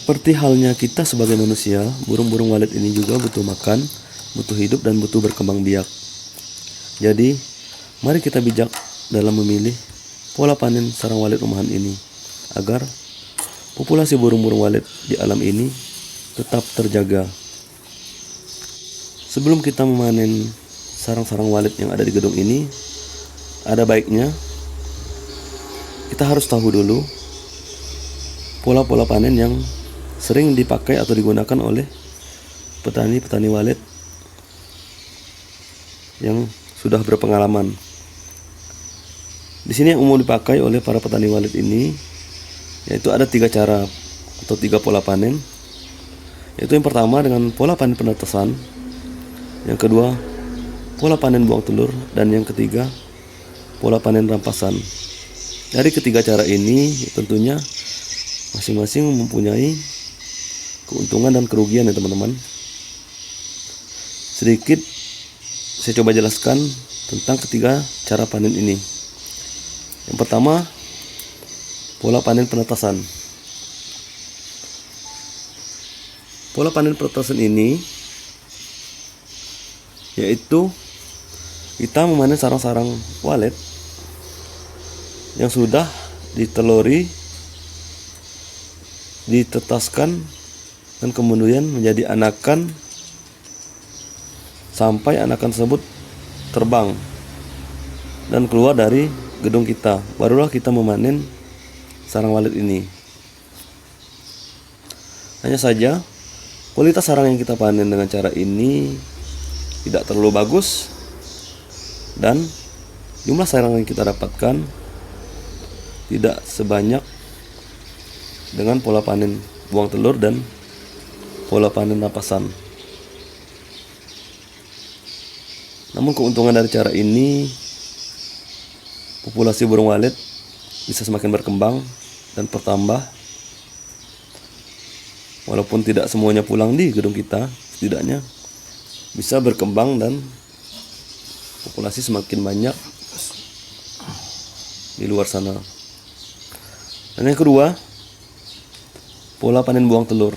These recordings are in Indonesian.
Seperti halnya kita sebagai manusia, burung-burung walet ini juga butuh makan, butuh hidup, dan butuh berkembang biak. Jadi, mari kita bijak dalam memilih pola panen sarang walet rumahan ini, agar populasi burung-burung walet di alam ini tetap terjaga. Sebelum kita memanen sarang-sarang walet yang ada di gedung ini, ada baiknya kita harus tahu dulu pola-pola panen yang sering dipakai atau digunakan oleh petani-petani walet yang sudah berpengalaman. Di sini yang umum dipakai oleh para petani walet ini yaitu ada 3 cara atau 3 pola panen. Yaitu yang pertama dengan pola panen penetesan, yang kedua pola panen buang telur, dan yang ketiga pola panen rampasan. Dari ketiga cara ini tentunya masing-masing mempunyai keuntungan dan kerugian ya teman-teman. Sedikit saya coba jelaskan tentang ketiga cara panen ini. Yang pertama, pola panen penetasan. Pola panen penetasan ini yaitu kita memanen sarang-sarang walet yang sudah diteluri, ditetaskan, dan kemudian menjadi anakan sampai anakan tersebut terbang dan keluar dari gedung kita. Barulah kita memanen sarang walet ini. Hanya saja kualitas sarang yang kita panen dengan cara ini tidak terlalu bagus, dan jumlah sarang yang kita dapatkan tidak sebanyak dengan pola panen buang telur dan pola panen rampasan. Namun keuntungan dari cara ini, populasi burung walet bisa semakin berkembang dan bertambah. Walaupun tidak semuanya pulang di gedung kita, setidaknya bisa berkembang dan populasi semakin banyak di luar sana. Dan yang kedua, pola panen buang telur.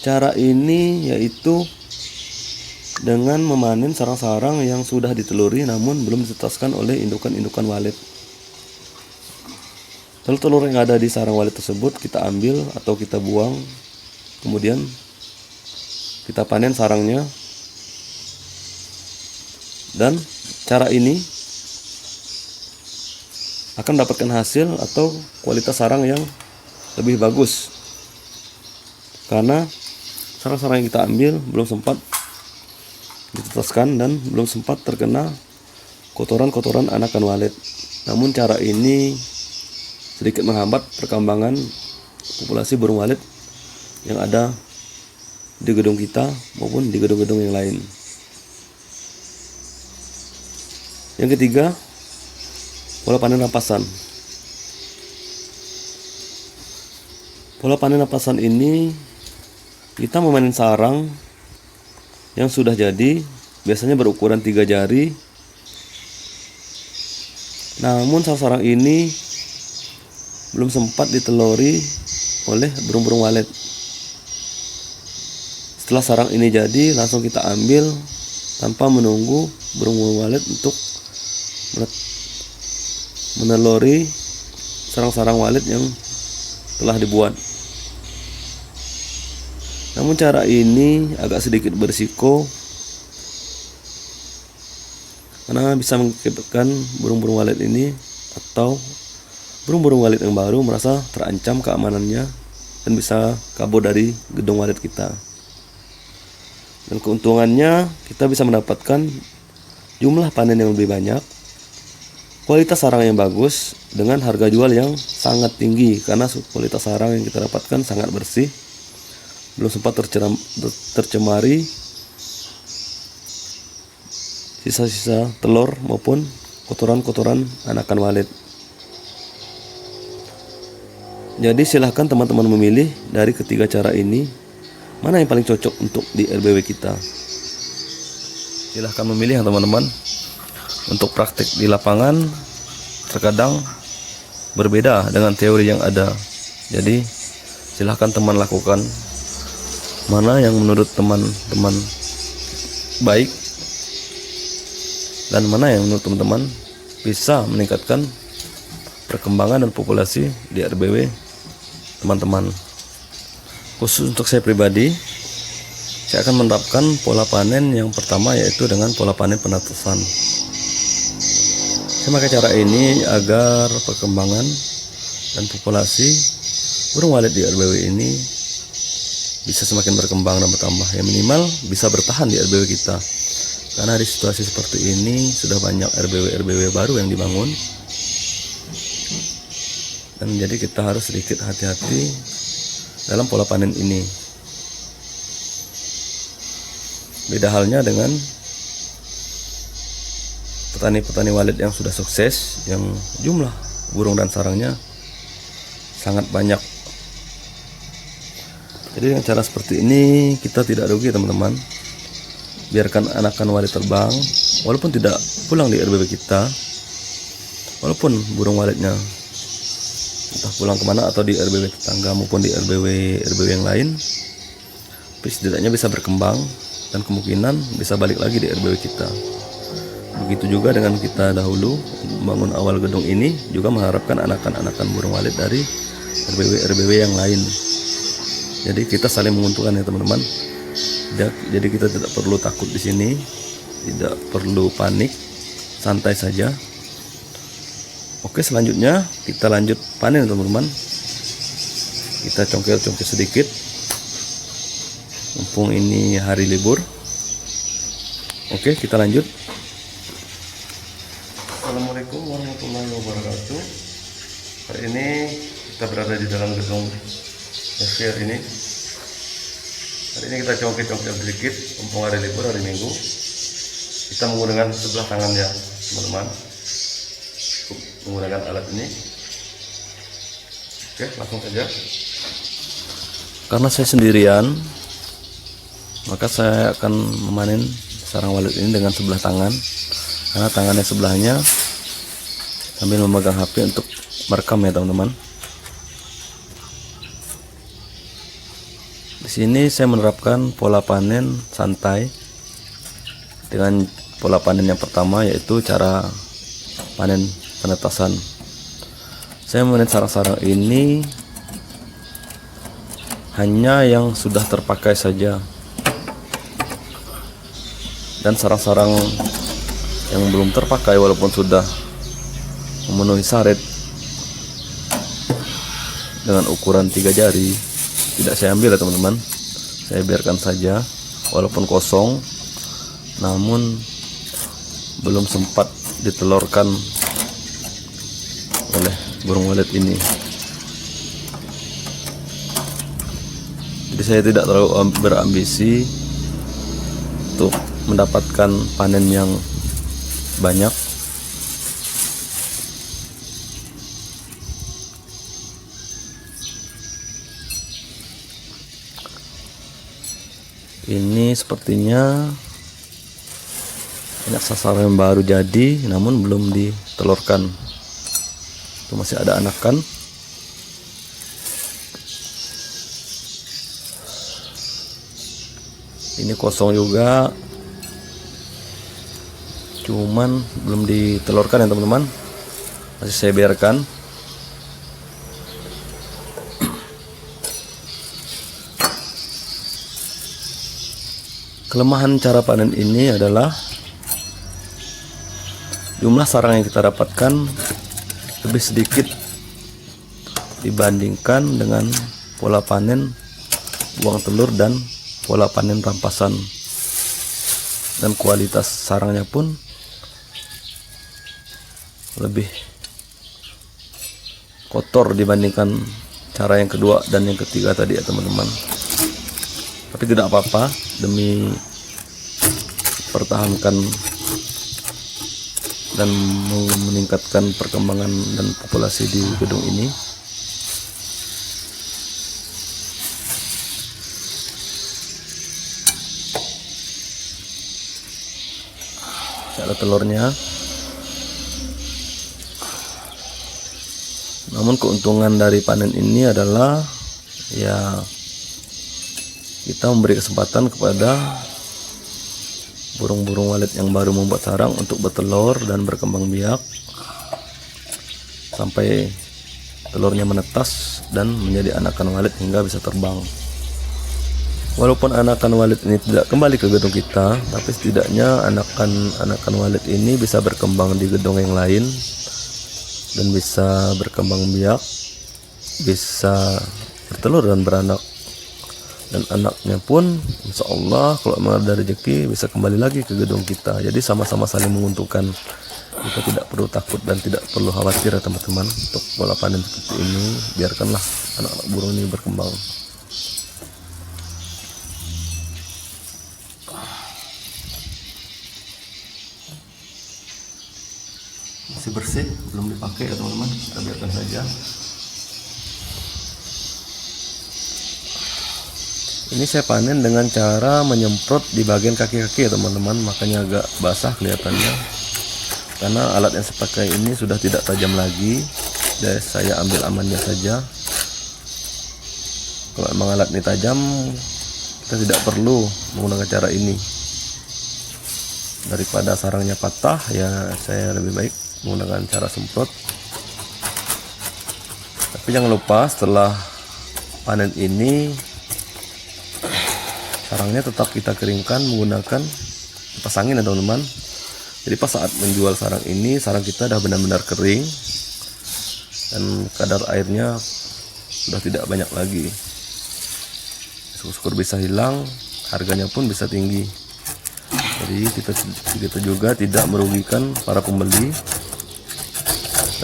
Cara ini yaitu dengan memanen sarang-sarang yang sudah diteluri namun belum ditetaskan oleh indukan-indukan walet. Telur-telur yang ada di sarang walet tersebut kita ambil atau kita buang, kemudian kita panen sarangnya. Dan cara ini akan mendapatkan hasil atau kualitas sarang yang lebih bagus, karena sarang-sarang yang kita ambil belum sempat ditetaskan dan belum sempat terkena kotoran-kotoran anakan walet. Namun cara ini sedikit menghambat perkembangan populasi burung walet yang ada di gedung kita maupun di gedung-gedung yang lain. Yang ketiga, pola panen rampasan. Pola panen rampasan ini kita memanen sarang yang sudah jadi, biasanya berukuran 3 jari. Namun sarang-sarang ini belum sempat diteluri oleh burung-burung walet. Setelah sarang ini jadi, langsung kita ambil tanpa menunggu burung-burung walet untuk meneluri sarang-sarang walet yang telah dibuat. Namun cara ini agak sedikit berisiko karena bisa mengakibatkan burung-burung walet ini atau burung-burung walet yang baru merasa terancam keamanannya dan bisa kabur dari gedung walet kita. Dan keuntungannya kita bisa mendapatkan jumlah panen yang lebih banyak, kualitas sarang yang bagus, dengan harga jual yang sangat tinggi karena kualitas sarang yang kita dapatkan sangat bersih, belum sempat tercemari sisa-sisa telur maupun kotoran-kotoran anakan walet. Jadi silahkan teman-teman memilih dari ketiga cara ini mana yang paling cocok untuk di RBW kita. Silahkan memilih ya teman-teman. Untuk praktik di lapangan terkadang berbeda dengan teori yang ada. Jadi Silahkan teman lakukan mana yang menurut teman-teman baik dan mana yang menurut teman-teman bisa meningkatkan perkembangan dan populasi di RBW teman-teman. Khusus untuk saya pribadi, saya akan menerapkan pola panen yang pertama, yaitu dengan pola panen penetasan. Saya pakai cara ini agar perkembangan dan populasi burung walet di RBW ini bisa semakin berkembang dan bertambah, yang minimal bisa bertahan di RBW kita. Karena di situasi seperti ini sudah banyak RBW baru yang dibangun, dan jadi kita harus sedikit hati-hati dalam pola panen ini. Beda halnya dengan petani-petani walet yang sudah sukses, yang jumlah burung dan sarangnya sangat banyak. Jadi dengan cara seperti ini kita tidak rugi teman-teman. Biarkan anakan walet terbang, walaupun tidak pulang di RBW kita, walaupun burung waletnya entah pulang kemana atau di RBW tetangga maupun di RBW yang lain, tapi setidaknya bisa berkembang dan kemungkinan bisa balik lagi di RBW kita. Begitu juga dengan kita dahulu membangun awal gedung ini, juga mengharapkan anakan-anakan burung walet dari RBW yang lain. Jadi kita saling menguntungkan ya teman-teman. Jadi kita tidak perlu takut di sini, tidak perlu panik, santai saja. Oke, selanjutnya kita lanjut panen teman-teman. Kita congkel-congkel sedikit, mumpung ini hari libur. Oke, kita lanjut. Assalamualaikum warahmatullahi wabarakatuh. Hari ini kita berada di dalam gedung SPR ini. Hari ini kita congkel-congkel sedikit, mumpung hari libur, hari Minggu. Kita menggunakan sebelah tangan ya teman-teman, menggunakan alat ini. Oke, langsung saja. Karena saya sendirian, maka saya akan memanen sarang walet ini dengan sebelah tangan, karena tangannya sebelahnya sambil memegang HP untuk merekam ya teman-teman. Di sini saya menerapkan pola panen santai dengan pola panen yang pertama, yaitu cara panen penetasan. Saya memanen sarang-sarang ini hanya yang sudah terpakai saja, dan sarang-sarang yang belum terpakai walaupun sudah memenuhi syarat dengan ukuran 3 jari tidak saya ambil ya teman-teman. Saya biarkan saja walaupun kosong, namun belum sempat ditelurkan oleh burung walet ini. Jadi saya tidak terlalu berambisi untuk mendapatkan panen yang banyak. Ini sepertinya banyak sasaran yang baru jadi namun belum ditelurkan. Itu masih ada anakan. Ini kosong juga, cuman belum ditelurkan ya teman-teman. Masih saya biarkan. Kelemahan cara panen ini adalah jumlah sarang yang kita dapatkan lebih sedikit dibandingkan dengan pola panen buang telur dan pola panen rampasan, dan kualitas sarangnya pun lebih kotor dibandingkan cara yang kedua dan yang ketiga tadi ya teman-teman. Tapi tidak apa-apa, demi pertahankan dan meningkatkan perkembangan dan populasi di gedung ini. Ada telurnya. Namun keuntungan dari panen ini adalah ya kita memberi kesempatan kepada burung-burung walet yang baru membuat sarang untuk bertelur dan berkembang biak sampai telurnya menetas dan menjadi anakan walet hingga bisa terbang. Walaupun anakan walet ini tidak kembali ke gedung kita, tapi setidaknya anakan walet ini bisa berkembang di gedung yang lain dan bisa berkembang biak, bisa bertelur dan beranak. Dan anaknya pun insya Allah kalau memang ada rezeki bisa kembali lagi ke gedung kita. Jadi sama-sama saling menguntungkan. Kita tidak perlu takut dan tidak perlu khawatir ya teman-teman untuk pola panen seperti ini. Biarkanlah anak-anak burung ini berkembang. Masih bersih, belum dipakai ya teman-teman, kita biarkan saja. Ini saya panen dengan cara menyemprot di bagian kaki-kaki ya teman-teman, makanya agak basah kelihatannya. Karena alat yang saya pakai ini sudah tidak tajam lagi, jadi saya ambil amannya saja. Kalau memang alat ini tajam, kita tidak perlu menggunakan cara ini. Daripada sarangnya patah, ya saya lebih baik menggunakan cara semprot. Tapi jangan lupa setelah panen ini sarangnya tetap kita keringkan menggunakan kipas angin ya teman-teman. Jadi pas saat menjual sarang ini, sarang kita sudah benar-benar kering dan kadar airnya sudah tidak banyak lagi. Syukur-syukur bisa hilang, harganya pun bisa tinggi. Jadi kita juga tidak merugikan para pembeli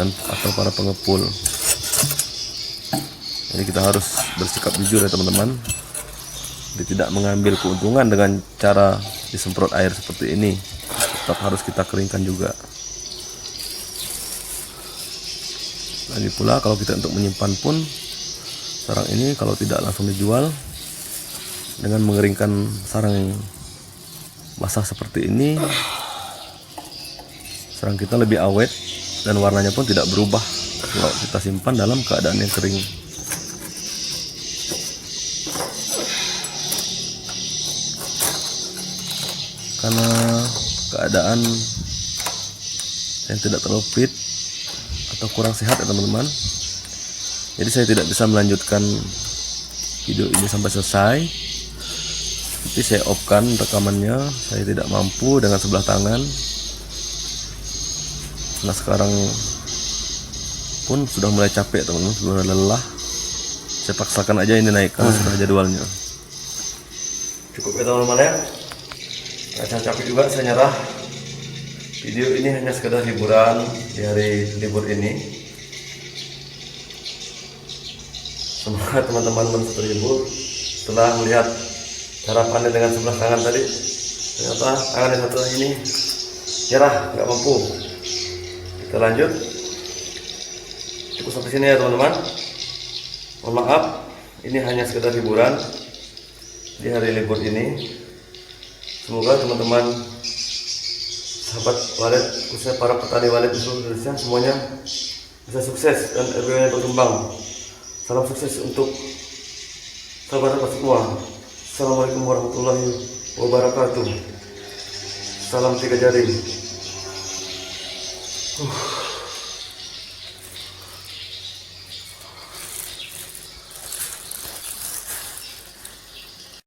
dan atau para pengepul. Jadi kita harus bersikap jujur ya teman-teman. Jadi tidak mengambil keuntungan dengan cara disemprot air seperti ini. Tetap harus kita keringkan juga. Lagi pula kalau kita untuk menyimpan pun sarang ini kalau tidak langsung dijual, dengan mengeringkan sarang yang basah seperti ini, sarang kita lebih awet dan warnanya pun tidak berubah kalau kita simpan dalam keadaan yang kering. Karena keadaan yang tidak terlalu fit atau kurang sehat ya teman-teman, jadi saya tidak bisa melanjutkan video ini sampai selesai. Tapi saya off-kan rekamannya, saya tidak mampu dengan sebelah tangan. Nah sekarang pun sudah mulai capek teman-teman, sudah lelah. Saya paksakan aja ini naik karena sudah jadwalnya. Cukup ya teman-teman ya. Saya capek juga, saya nyerah. Video ini hanya sekedar hiburan di hari libur ini. Semoga teman-teman merasa terhibur setelah melihat cara panen dengan sebelah tangan tadi. Ternyata tangan yang satu ini nyerah, nggak mampu. Kita lanjut. Cukup sampai sini ya teman-teman. Mohon maaf, ini hanya sekedar hiburan di hari libur ini. Semoga teman-teman sahabat walet, khususnya para petani walet di seluruh Indonesia semuanya bisa sukses dan RW-nya berkembang. Salam sukses untuk sahabat-sahabat semua. Assalamualaikum warahmatullahi wabarakatuh. Salam 3 jari.